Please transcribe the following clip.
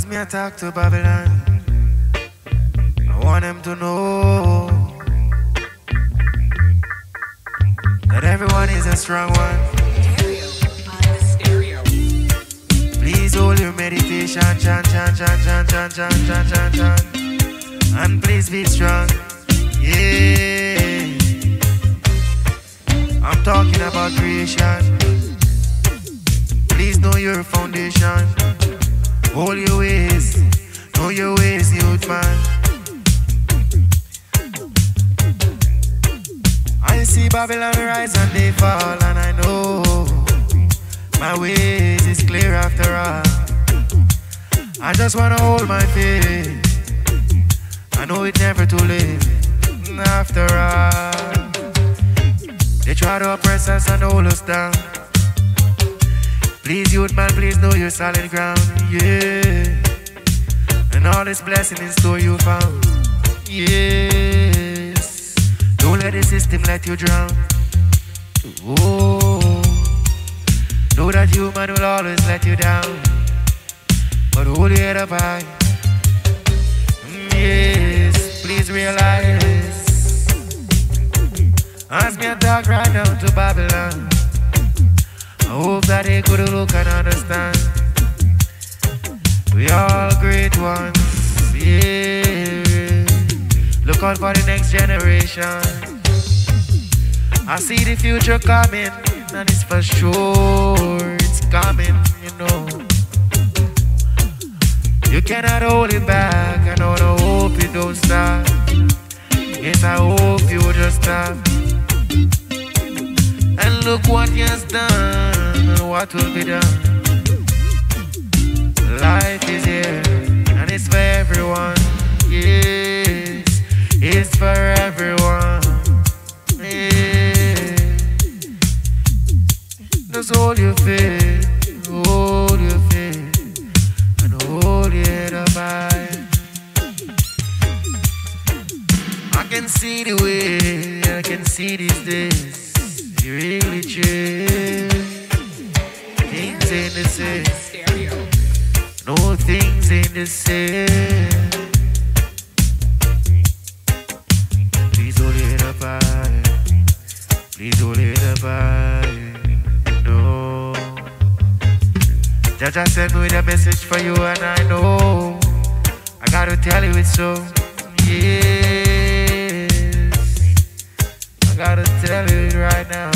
As me I talk to Babylon, I want them to know that everyone is a strong one. Please hold your meditation, chant, chant, chant, chant, chant, chant, chant, chant, chant. And please be strong. Yeah. I'm talking about creation. Please know your foundation. Hold your ways. Know your ways, youth man. I see Babylon rise and they fall, and I know my ways is clear after all. I just wanna hold my faith. I know it's never too late after all. They try to oppress us and hold us down. Please, youth man, please know your solid ground. Yeah. And all this blessing in store you found. Yes. Don't let the system let you drown. Oh. Know that human will always let you down. But hold your head up high. Yes. Please realize. As me a talk right down to Babylon, I hope that they could look and understand. We all great ones, yeah. Look out for the next generation. I see the future coming, and it's for sure it's coming, you know. You cannot hold it back, I know, I hope you don't stop. Yes, I hope you just stop. And look what he has done, and what will be done. Life is here, and it's for everyone. Yes, it's for everyone. Yeah. Just hold your faith, and hold your head up high. I can see the way, I can see these days. You really change. Things ain't the same. No, things ain't the same. Please hold it up high. Please hold it up high. No. Jaja sent me the message for you, and I know I gotta tell you it's so. Yes, I gotta tell you it right now.